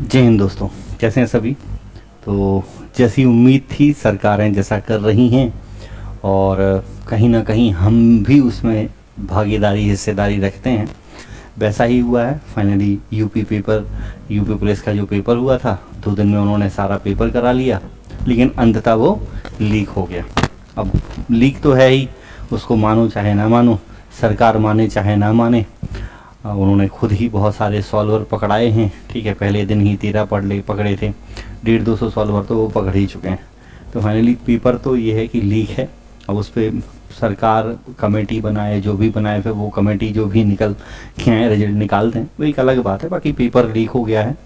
जय हिंद दोस्तों, कैसे हैं सभी। तो जैसी उम्मीद थी सरकारें जैसा कर रही हैं और कहीं ना कहीं हम भी उसमें भागीदारी हिस्सेदारी रखते हैं, वैसा ही हुआ है। फाइनली यूपी पुलिस का जो पेपर हुआ था 2 दिन में उन्होंने सारा पेपर करा लिया, लेकिन अंततः वो लीक हो गया। अब लीक तो है ही, उसको मानो चाहे ना मानो, सरकार माने चाहे ना माने। उन्होंने खुद ही बहुत सारे सॉल्वर पकड़ाए हैं। ठीक है, पहले दिन ही 13 पकड़े थे, 150-200 सॉल्वर तो वो पकड़ ही चुके हैं। तो फाइनली पेपर तो ये है कि लीक है। अब उस पर सरकार कमेटी बनाए, जो भी बनाए, फिर वो कमेटी जो भी निकल के आए रिजल्ट निकालते हैं, वो एक अलग बात है। बाकी पेपर लीक हो गया है।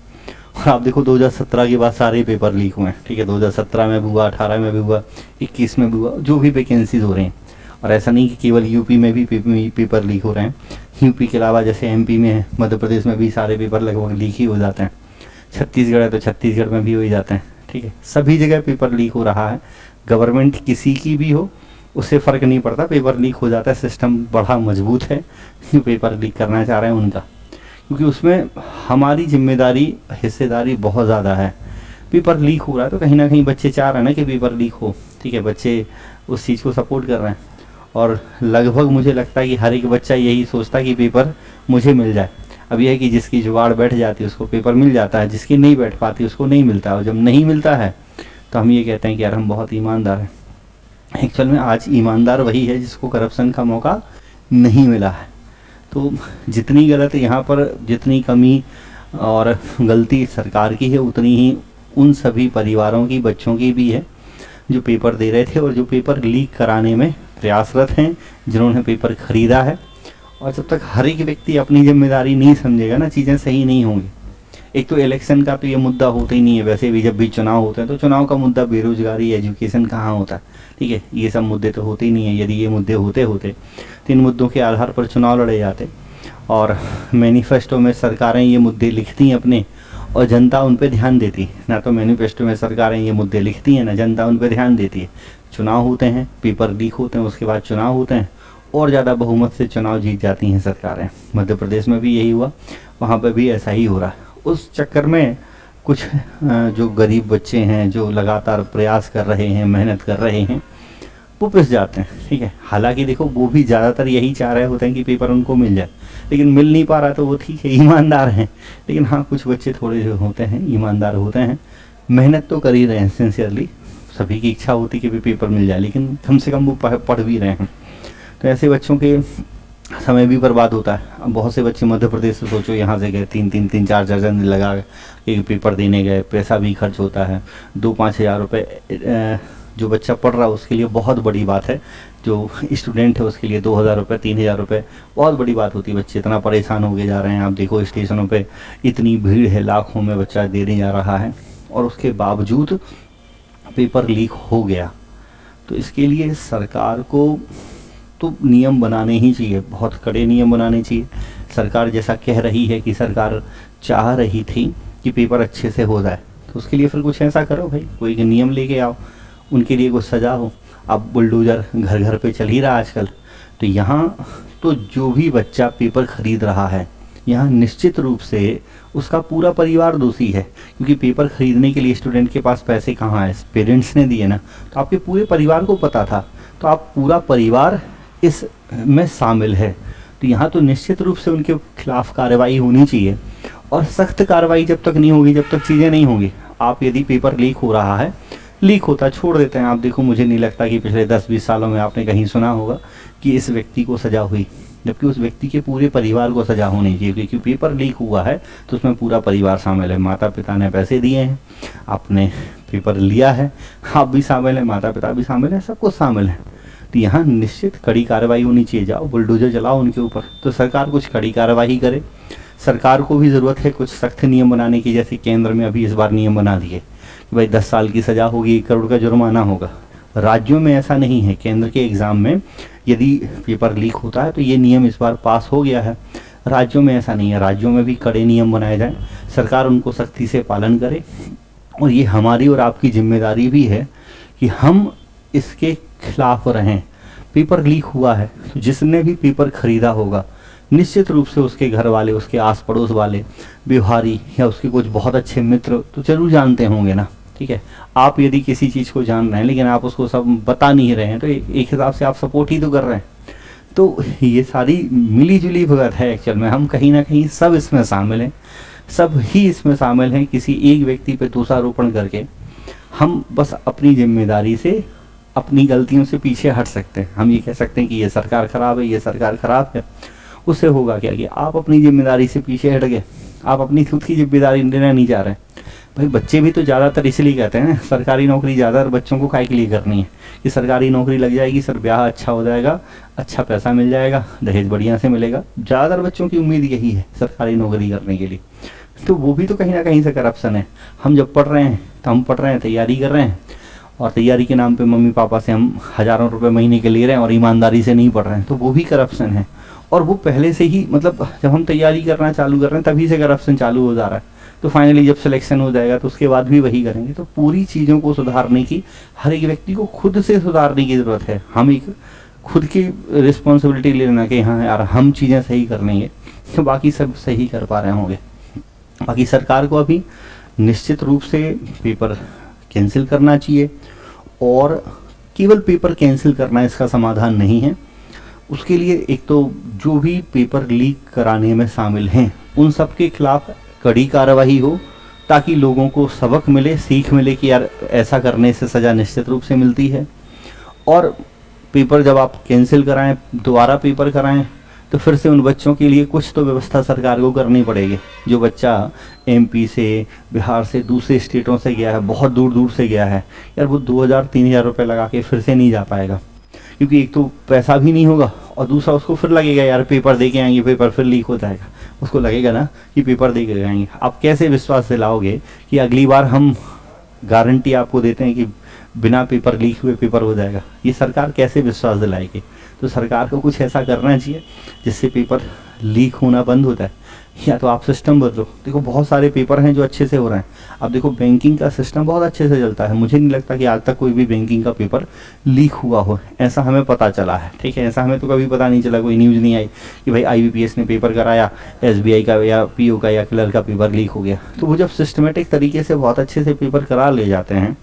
और आप देखो 2017 के बाद सारे पेपर लीक हुए हैं। ठीक है, 2017 में भी हुआ, 18 में भी हुआ, 21 में भी हुआ, जो भी वैकेंसीज हो रही हैं। और ऐसा नहीं कि केवल यूपी में भी पेपर लीक हो रहे हैं। यूपी के अलावा जैसे एमपी में है, मध्य प्रदेश में भी सारे पेपर लगभग लीक ही हो जाते हैं। छत्तीसगढ़ है तो छत्तीसगढ़ में भी हो ही जाते हैं। ठीक है, सभी जगह पेपर लीक हो रहा है। गवर्नमेंट किसी की भी हो, उससे फ़र्क नहीं पड़ता, पेपर लीक हो जाता है। सिस्टम बड़ा मजबूत है जो पेपर लीक करना चाह रहे हैं उनका, क्योंकि उसमें हमारी जिम्मेदारी हिस्सेदारी बहुत ज़्यादा है। पेपर लीक हो रहा है तो कहीं ना कहीं बच्चे चाह रहे हैं ना कि पेपर लीक हो। ठीक है, बच्चे उस चीज़ को सपोर्ट कर रहे हैं और लगभग मुझे लगता है कि हर एक बच्चा यही सोचता है कि पेपर मुझे मिल जाए। अब यह है कि जिसकी जुगाड़ बैठ जाती है उसको पेपर मिल जाता है, जिसकी नहीं बैठ पाती उसको नहीं मिलता। और जब नहीं मिलता है तो हम ये कहते हैं कि यार हम बहुत ईमानदार हैं। एक्चुअल में आज ईमानदार वही है जिसको करप्शन का मौका नहीं मिला है। तो जितनी गलत यहाँ पर, जितनी कमी और गलती सरकार की है, उतनी ही उन सभी परिवारों की, बच्चों की भी है जो पेपर दे रहे थे और जो पेपर लीक कराने में प्रयासरत हैं, जिन्होंने पेपर खरीदा है। और जब तक हर एक व्यक्ति अपनी जिम्मेदारी नहीं समझेगा ना, चीज़ें सही नहीं होंगी। एक तो इलेक्शन का तो ये मुद्दा होता ही नहीं है। वैसे भी जब भी चुनाव होते हैं तो चुनाव का मुद्दा बेरोजगारी, एजुकेशन कहाँ होता है। ठीक है, ये सब मुद्दे तो होते ही नहीं है। यदि ये मुद्दे होते तो इन मुद्दों के आधार पर चुनाव लड़े जाते और मैनिफेस्टो में सरकारें ये मुद्दे लिखती हैं अपने और जनता उन पर ध्यान देती। ना तो मैनिफेस्टो में सरकारें ये मुद्दे लिखती हैं, ना जनता उन पर ध्यान देती है। चुनाव होते हैं, पेपर लीक होते हैं, उसके बाद चुनाव होते हैं और ज़्यादा बहुमत से चुनाव जीत जाती हैं सरकारें। मध्य प्रदेश में भी यही हुआ, वहाँ पर भी ऐसा ही हो रहा है। उस चक्कर में कुछ जो गरीब बच्चे हैं, जो लगातार प्रयास कर रहे हैं, मेहनत कर रहे हैं, वो पिस जाते हैं। ठीक है, हालांकि देखो वो भी ज़्यादातर यही चाह रहे होते हैं कि पेपर उनको मिल जाए, लेकिन मिल नहीं पा रहा तो वो ठीक है, ईमानदार हैं। लेकिन हाँ, कुछ बच्चे थोड़े जो होते हैं ईमानदार होते हैं, मेहनत तो कर ही रहे हैं सिंसियरली। सभी की इच्छा होती है कि पेपर मिल जाए, लेकिन कम से कम वो पढ़ भी रहे हैं। तो ऐसे बच्चों के समय भी बर्बाद होता है। अब बहुत से बच्चे मध्य प्रदेश से, सोचो यहाँ से गए, 3-4 दिन लगा एक पेपर देने गए, पैसा भी खर्च होता है। 2-5 हज़ार रुपये जो बच्चा पढ़ रहा है उसके लिए बहुत बड़ी बात है। जो स्टूडेंट है उसके लिए 2,000 रुपये, 3,000 रुपये बहुत बड़ी बात होती है। बच्चे इतना परेशान होके जा रहे हैं। आप देखो स्टेशनों पे इतनी भीड़ है, लाखों में बच्चा देने जा रहा है और उसके बावजूद पेपर लीक हो गया। तो इसके लिए सरकार को तो नियम बनाने ही चाहिए, बहुत कड़े नियम बनाने चाहिए। सरकार जैसा कह रही है कि सरकार चाह रही थी कि पेपर अच्छे से हो जाए, तो उसके लिए फिर कुछ ऐसा करो भाई, कोई नियम लेके आओ, उनके लिए कुछ सजा हो। अब बुलडोज़र घर घर पे चल ही रहा आजकल। तो यहाँ तो जो भी बच्चा पेपर खरीद रहा है, यहाँ निश्चित रूप से उसका पूरा परिवार दोषी है, क्योंकि पेपर खरीदने के लिए स्टूडेंट के पास पैसे कहाँ है, पेरेंट्स ने दिए ना। तो आपके पूरे परिवार को पता था, तो आप पूरा परिवार इस में शामिल है। तो यहाँ तो निश्चित रूप से उनके खिलाफ कार्रवाई होनी चाहिए और सख्त कार्रवाई जब तक नहीं होगी, जब तक चीज़ें नहीं होंगी। आप यदि पेपर लीक हो रहा है, लीक होता छोड़ देते हैं। आप देखो, मुझे नहीं लगता कि पिछले 10-20 सालों में आपने कहीं सुना होगा कि इस व्यक्ति को सज़ा हुई, जबकि उस व्यक्ति के पूरे परिवार को सज़ा होनी चाहिए। क्योंकि पेपर लीक हुआ है तो उसमें पूरा परिवार शामिल है। माता पिता ने पैसे दिए हैं, आपने पेपर लिया है, आप भी शामिल हैं, माता पिता भी शामिल हैं, सब कुछ शामिल है। तो यहाँ निश्चित कड़ी कार्रवाई होनी चाहिए। जाओ बुलडोजर चलाओ उनके ऊपर। तो सरकार कुछ कड़ी कार्रवाई करे। सरकार को भी ज़रूरत है कुछ सख्त नियम बनाने की, जैसे केंद्र में अभी इस बार नियम बना दिए कि भाई 10 साल की सज़ा होगी, 1 करोड़ का जुर्माना होगा। राज्यों में ऐसा नहीं है। केंद्र के एग्ज़ाम में यदि पेपर लीक होता है तो ये नियम इस बार पास हो गया है। राज्यों में ऐसा नहीं है। राज्यों में भी कड़े नियम बनाए जाएँ, सरकार उनको सख्ती से पालन करे। और ये हमारी और आपकी जिम्मेदारी भी है कि हम इसके खिलाफ रहें। पेपर लीक हुआ है तो जिसने भी पेपर खरीदा होगा, निश्चित रूप से उसके घर वाले, उसके आस पड़ोस वाले, व्यवहारी या उसके कुछ बहुत अच्छे मित्र तो जरूर जानते होंगे ना। ठीक है, आप यदि किसी चीज़ को जान रहे हैं लेकिन आप उसको सब बता नहीं रहे हैं तो एक हिसाब से आप सपोर्ट ही तो कर रहे हैं। तो ये सारी मिली जुली भगत है एक्चुअल में, हम कहीं ना कहीं सब इसमें शामिल हैं, सब ही इसमें शामिल हैं। किसी एक व्यक्ति पे दोषारोपण करके हम बस अपनी जिम्मेदारी से, अपनी गलतियों से पीछे हट सकते हैं। हम ये कह सकते हैं कि ये सरकार खराब है, ये सरकार खराब है। उससे होगा क्या कि आप अपनी जिम्मेदारी से पीछे हट गए, आप अपनी खुद की जिम्मेदारी लेना नहीं चाह रहे। भाई बच्चे भी तो ज़्यादातर इसलिए कहते हैं सरकारी नौकरी ज़्यादातर बच्चों को काहे के लिए करनी है कि सरकारी नौकरी लग जाएगी सर, ब्याह अच्छा हो जाएगा, अच्छा पैसा मिल जाएगा, दहेज बढ़िया से मिलेगा। ज़्यादातर बच्चों की उम्मीद यही है सरकारी नौकरी करने के लिए। तो वो भी तो कहीं ना कहीं से करप्शन है। हम जब पढ़ रहे हैं तो हम पढ़ रहे हैं, तैयारी कर रहे हैं, और तैयारी के नाम पे मम्मी पापा से हम हज़ारों रुपए महीने के ले रहे हैं और ईमानदारी से नहीं पढ़ रहे हैं, तो वो भी करप्शन है। और वो पहले से ही, मतलब जब हम तैयारी करना चालू कर रहे हैं तभी से करप्शन चालू हो जा रहा है। तो फाइनली जब सिलेक्शन हो जाएगा तो उसके बाद भी वही करेंगे। तो पूरी चीज़ों को सुधारने की हर एक व्यक्ति को खुद से सुधारने की ज़रूरत है। हम एक खुद की रिस्पॉन्सिबिलिटी लेना कि हाँ यार हम चीज़ें सही कर लेंगे तो बाकी सब सही कर पा रहे होंगे। बाकी सरकार को अभी निश्चित रूप से पेपर कैंसिल करना चाहिए, और केवल पेपर कैंसिल करना इसका समाधान नहीं है। उसके लिए एक तो जो भी पेपर लीक कराने में शामिल हैं उन सब के खिलाफ कड़ी कार्रवाई हो, ताकि लोगों को सबक मिले, सीख मिले कि यार ऐसा करने से सज़ा निश्चित रूप से मिलती है। और पेपर जब आप कैंसिल कराएं, दोबारा पेपर कराएं, तो फिर से उन बच्चों के लिए कुछ तो व्यवस्था सरकार को करनी पड़ेगी। जो बच्चा एमपी से, बिहार से, दूसरे स्टेटों से गया है, बहुत दूर दूर से गया है, यार वो 2000-3000 रुपये लगा के फिर से नहीं जा पाएगा, क्योंकि एक तो पैसा भी नहीं होगा और दूसरा उसको फिर लगेगा यार पेपर दे के आएंगे, पेपर फिर लीक हो जाएगा। उसको लगेगा ना कि पेपर दे के आएंगे। आप कैसे विश्वास दिलाओगे कि अगली बार हम गारंटी आपको देते हैं कि बिना पेपर लीक हुए पेपर हो जाएगा? ये सरकार कैसे विश्वास दिलाएगी? तो सरकार को कुछ ऐसा करना चाहिए जिससे पेपर लीक होना बंद होता है, या तो आप सिस्टम बदलो। देखो बहुत सारे पेपर हैं जो अच्छे से हो रहे हैं। अब देखो बैंकिंग का सिस्टम बहुत अच्छे से चलता है, मुझे नहीं लगता कि आज तक कोई भी बैंकिंग का पेपर लीक हुआ हो, ऐसा हमें पता चला है। ठीक है, ऐसा हमें तो कभी पता नहीं चला, कोई न्यूज़ नहीं आई कि भाई IBPS ने पेपर कराया, SBI का या PO का या क्लर्क का पेपर लीक हो गया। तो वो जब सिस्टमेटिक तरीके से बहुत अच्छे से पेपर करा ले जाते हैं,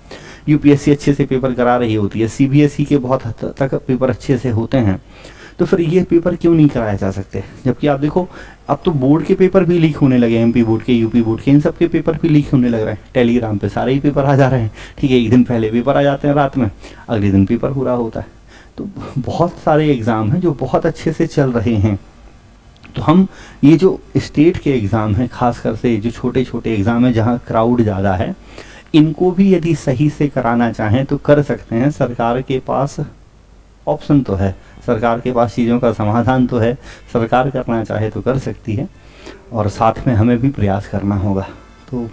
UPSC अच्छे से पेपर करा रही होती है, CBSE के बहुत हद तक पेपर अच्छे से होते हैं, तो फिर ये पेपर क्यों नहीं कराए जा सकते? जबकि आप देखो अब तो बोर्ड के पेपर भी लीक होने लगे, MP बोर्ड के, UP बोर्ड के, इन सब के पेपर भी लीक होने लग रहे हैं। टेलीग्राम पे सारे ही पेपर आ जा रहे हैं। ठीक है, एक दिन पहले पेपर आ जाते हैं रात में, अगले दिन पेपर पूरा होता है। तो बहुत सारे एग्ज़ाम हैं जो बहुत अच्छे से चल रहे हैं। तो हम ये जो स्टेट के एग्ज़ाम हैं, खासकर से जो छोटे छोटे एग्ज़ाम हैं जहाँ क्राउड ज़्यादा है, इनको भी यदि सही से कराना चाहें तो कर सकते हैं। सरकार के पास ऑप्शन तो है, सरकार के पास चीज़ों का समाधान तो है, सरकार करना चाहे तो कर सकती है, और साथ में हमें भी प्रयास करना होगा। तो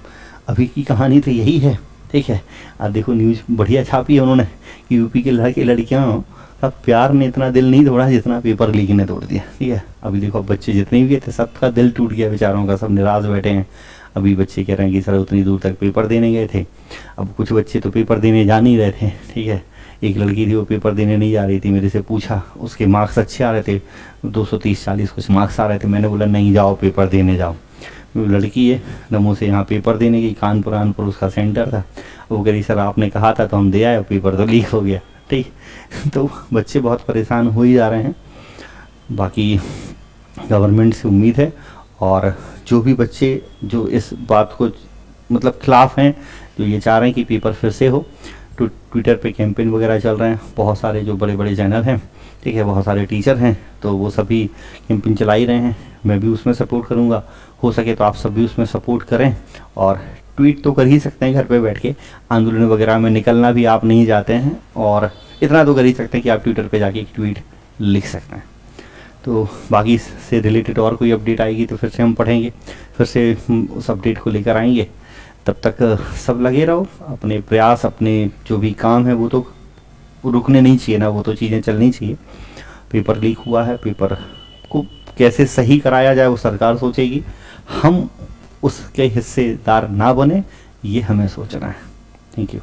अभी की कहानी तो यही है। ठीक है, अब देखो न्यूज़ बढ़िया छापी है उन्होंने कि UP के लड़के लड़कियाँ अब प्यार ने इतना दिल नहीं तोड़ा जितना पेपर लीक ने तोड़ दिया। ठीक है, अभी देखो बच्चे जितने भी थे सबका दिल टूट गया बेचारों का, सब निराश बैठे हैं। अभी बच्चे कह रहे हैं कि सर उतनी दूर तक पेपर देने गए थे। अब कुछ बच्चे तो पेपर देने जा नहीं रहे थे। ठीक है, एक लड़की थी वो पेपर देने नहीं जा रही थी, मेरे से पूछा, उसके मार्क्स अच्छे आ रहे थे, 230-40 कुछ मार्क्स आ रहे थे। मैंने बोला नहीं जाओ, पेपर देने जाओ। लड़की है नमो से यहाँ पेपर देने गई, कानपुर उसका सेंटर था। वो कह रही सर आपने कहा था तो हम दे आए, पेपर तो लीक हो गया। ठीक, तो बच्चे बहुत परेशान हो ही जा रहे हैं। बाकी गवर्नमेंट से उम्मीद है, और जो भी बच्चे जो इस बात को मतलब खिलाफ हैं, जो ये चाह रहे हैं कि पेपर फिर से हो, तो ट्विटर पे कैंपेन वगैरह चल रहे हैं। बहुत सारे जो बड़े बड़े चैनल हैं, ठीक है, बहुत सारे टीचर हैं, तो वो सभी कैंपेन चला ही रहे हैं। मैं भी उसमें सपोर्ट करूँगा, हो सके तो आप सब भी उसमें सपोर्ट करें। और ट्वीट तो कर ही सकते हैं घर पे बैठ के, आंदोलन वगैरह में निकलना भी आप नहीं जाते हैं, और इतना तो कर ही सकते हैं कि आप ट्विटर पे जाके एक ट्वीट लिख सकते हैं। तो बाकी से रिलेटेड और कोई अपडेट आएगी तो फिर से हम पढ़ेंगे, फिर से उस अपडेट को लेकर आएंगे। तब तक सब लगे रहो, अपने प्रयास, अपने जो भी काम है वो तो रुकने नहीं चाहिए ना, वो तो चीज़ें चलनी चाहिए। पेपर लीक हुआ है, पेपर को कैसे सही कराया जाए वो सरकार सोचेगी, हम उसके हिस्सेदार ना बने, ये हमें सोचना है। Thank you.